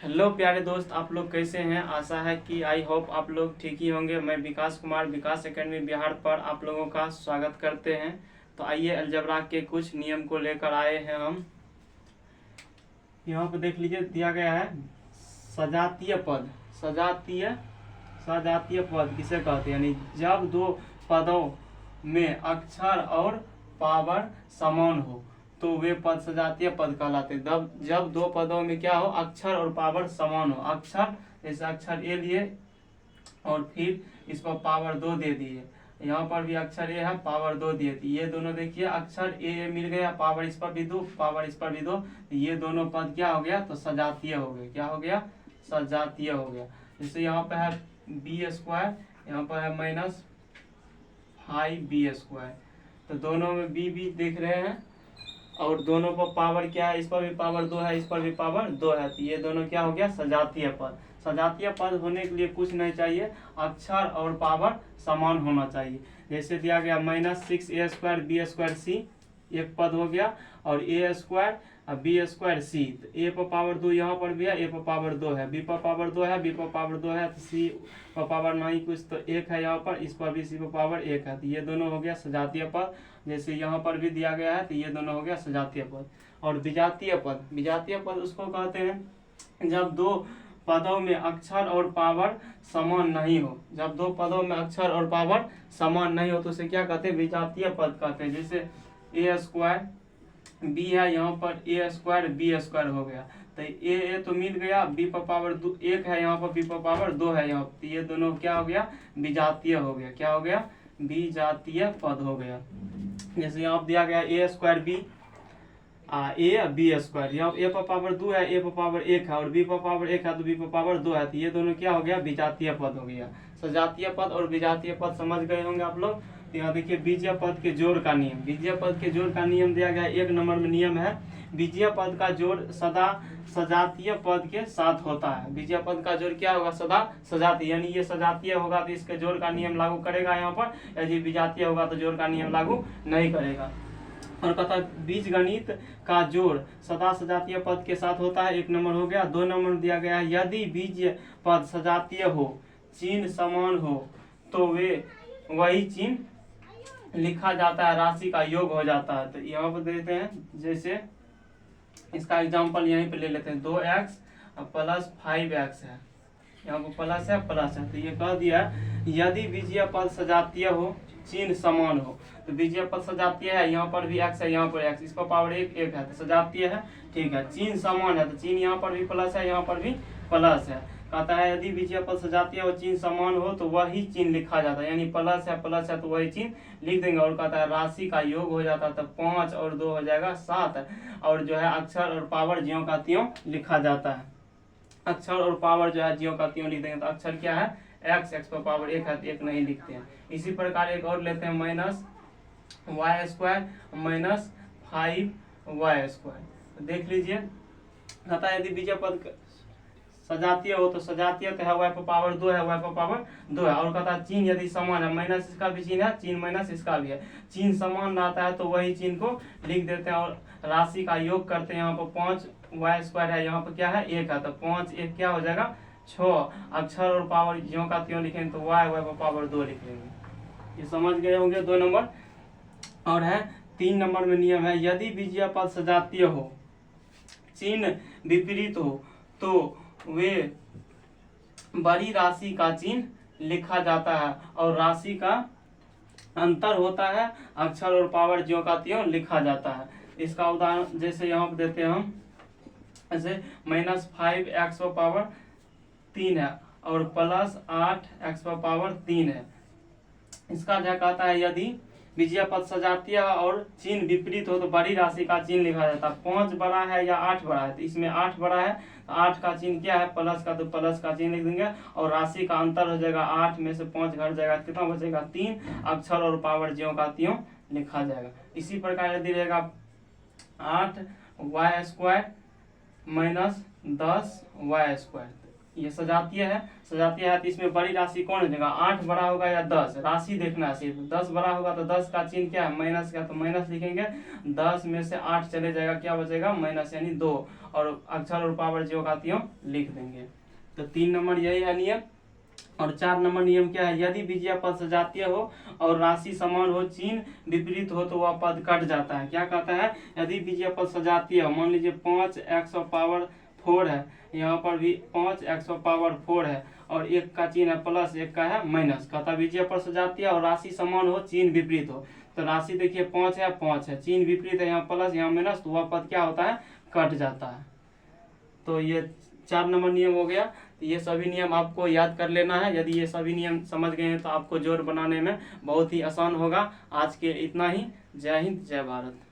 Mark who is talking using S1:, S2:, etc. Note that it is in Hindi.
S1: हेलो प्यारे दोस्त, आप लोग कैसे हैं। आशा है कि आई होप आप लोग ठीक ही होंगे। मैं विकास कुमार विकास एकेडमी बिहार पर आप लोगों का स्वागत करते हैं। तो आइए अलजेब्रा के कुछ नियम को लेकर आए हैं हम। यहाँ पर देख लीजिए, दिया गया है सजातीय पद। सजातीय पद किसे कहते हैं, यानी जब दो पदों में अक्षर और पावर समान हो तो वे पद सजातीय पद कहलाते हैं। जब दो पदों में क्या हो, अक्षर और पावर समान हो। अक्षर जैसे अक्षर ए लिए और फिर इस पर पावर 2 दे दिए, यहाँ पर भी अक्षर ए है, पावर 2 दिए थी। ये दोनों देखिए, अक्षर ए मिल गया, पावर इस पर भी 2, पावर इस पर भी 2, ये दोनों पद क्या हो गया, तो सजातीय हो गए। क्या हो गया, सजातीय हो गया। जैसे यहाँ पे है बी स्क्वायर, यहाँ पर है -5b²। तो दोनों में बी देख रहे हैं और दोनों पर पावर क्या है, इस पर भी पावर 2 है, इस पर भी पावर 2 है। तो ये दोनों क्या हो गया, सजातीय पद। सजातीय पद होने के लिए कुछ नहीं चाहिए, अक्षर और पावर समान होना चाहिए। जैसे दिया गया -6a²b²c, एक पद हो गया, और a² और b²c। तो a पर पावर 2 यहाँ पर भी है, a पर पावर 2 है, b पर पावर 2 है, b पर पावर 2 है, तो c पर पावर नहीं कुछ, तो 1 है यहाँ पर, इस पर भी c पर पावर 1 है। तो ये दोनों हो गया सजातीय पद। जैसे यहाँ पर भी दिया गया है, तो ये दोनों हो गया सजातीय पद। और विजातीय पद, विजातीय पद उसको कहते हैं जब दो पदों में अक्षर और पावर समान नहीं हो। जब दो पदों में अक्षर और पावर समान नहीं हो तो उसे क्या कहते हैं, विजातीय पद कहते हैं। जैसे a² b है, यहाँ पर a² b² हो गया, तो ए तो मिल गया, b पर पावर 1 है, यहाँ पर b पर पावर 2 है, यहाँ तो ये दोनों क्या हो गया, विजातीय हो गया। क्या हो गया, विजातीय पद हो गया। जैसे यहाँ दिया गया a² b a b², यहाँ a पर पावर 2 है, a पर पावर 1 है, और b पर पावर 1 है तो b पर पावर 2 है। तो ये दोनों क्या हो गया, विजातीय पद हो गया। सजातीय पद और विजातीय पद समझ गए होंगे आप लोग। तो यहाँ देखिए बीजीय पद के जोड़ का नियम। बीजीय पद के जोड़ का नियम दिया गया 1 नंबर में नियम है, बीजीय पद का जोड़ सदा सजातीय पद के साथ होता है। बीजीय पद का जोड़ क्या होगा, सदा सजातीय, यानी ये सजातीय होगा तो इसके जोड़ का नियम लागू करेगा यहाँ पर, यदि विजातीय होगा तो जोड़ का नियम लागू नहीं करेगा। और कहता है बीजगणित का जोड़ सदा सजातीय पद के साथ होता है, 1 नंबर हो गया। 2 नंबर दिया गया है यदि बीजीय पद सजातीय हो, चिन्ह समान हो, तो वे वही चिन्ह लिखा जाता है, राशि का योग हो जाता है। तो यहाँ पर देते हैं, जैसे इसका एग्जांपल यहीं पे ले लेते हैं, 2x + 5x है, यहाँ पर प्लस है प्लस है। तो ये कह दिया यदि बीजीय पद सजातीय हो, चिन्ह समान हो, तो बीजीय पद सजातीय है, यहाँ पर भी x है, यहाँ पर x, इस पर पावर 1 है, तो सजातीय है, ठीक है। चिन्ह समान है, तो चिन्ह यहाँ पर भी प्लस है, यहाँ पर भी प्लस है। कहता है यदि बीजीय पद सजातीय हो, चिन्ह समान हो, तो वही चिन्ह लिखा जाता है, यानी प्लस है तो वही चिन्ह लिख देंगे। और कहता है राशि का योग हो जाता है, तो 5 और 2 हो जाएगा 7, और जो है अक्षर और पावर ज्यों का त्यों लिखा जाता है। अक्षर और पावर जो है ज्यों का त्यों लिख देंगे। तो अक्षर क्या है, x पर पावर 1 है, तो 1 नहीं लिखते हैं। इसी प्रकार एक और लेते हैं, -y² -5y²। तो देख लीजिए, कहता है यदि बीजीय पद सजातीय हो, तो सजातीय तो है, y पर पावर 2 है, y पर पावर 2 है। और कहता है चिन्ह यदि समान है, माइनस इसका भी चिन्ह है, चिन्ह माइनस इसका भी है, चिन्ह समान रहता है तो वही चिन्ह को लिख देते हैं और राशि का योग करते हैं। यहाँ पर 5y² है, यहाँ पर क्या है, 1 है, तो 5 1 क्या हो जाएगा, 6। अक्षर और पावर ज्यों का त्यों लिखेंगे, तो y पर पावर 2 लिख लेंगे। ये समझ गए होंगे 2 नंबर। और है 3 नंबर में नियम है, यदि बीजीय पद सजातीय हो, चिन्ह विपरीत हो, तो वे बड़ी राशि का चिन्ह लिखा जाता है, और राशि का अंतर होता है, अक्षर और पावर ज्यों का त्यों लिखा जाता है। इसका उदाहरण जैसे यहाँ पे देते हैं हम, जैसे -5x पर पावर 3 है और +8x पर पावर 3 है। इसका क्या कहता है, यदि बीजीय पद सजातीय और चिन्ह विपरीत हो तो बड़ी राशि का चिन्ह लिखा जाता है। 5 बड़ा है या 8 बड़ा है, तो इसमें 8 बड़ा है, तो 8 का चिन्ह क्या है, प्लस का, तो प्लस का चिन्ह लिख देंगे, और राशि का अंतर हो जाएगा, 8 में से 5 घट जाएगा, कितना बचेगा, 3। अक्षर और पावर ज्यों का त्यों लिखा जाएगा। इसी प्रकार यदि रहेगा 8y² -10y², ये सजातीय है, सजातीय है तो इसमें बड़ी राशि कौन हो जाएगा, 8 बड़ा होगा या 10, राशि देखना है सिर्फ। 10 बड़ा होगा तो 10 का चिन्ह क्या है, माइनस का, तो माइनस लिखेंगे। 10 में से 8 चले जाएगा, क्या बचेगा, माइनस यानी 2, और अक्षर और पावर जो आती हो लिख देंगे। तो 3 नंबर यही है नियम। और 4 नंबर नियम क्या है, यदि विजय पद सजातीय हो और राशि समान हो, चिन्ह विपरीत हो तो वह पद कट जाता है। क्या कहता है, यदि विजय पद सजातीय हो, मान लीजिए 5x⁴ है, यहाँ पर भी 5x⁴ है, और एक का चिन्ह है प्लस, एक का है माइनस। कहता विजय पद सजातीय और राशि समान हो, चिन्ह विपरीत हो। तो राशि देखिए 5 है, 5 है, चिन्ह विपरीत है, यहाँ प्लस यहाँ माइनस, तो वह पद क्या होता है, कट जाता है। तो ये 4 नंबर नियम हो गया। तो ये सभी नियम आपको याद कर लेना है। यदि ये सभी नियम समझ गए हैं तो आपको जोड़ बनाने में बहुत ही आसान होगा। आज के इतना ही। जय हिंद, जय भारत।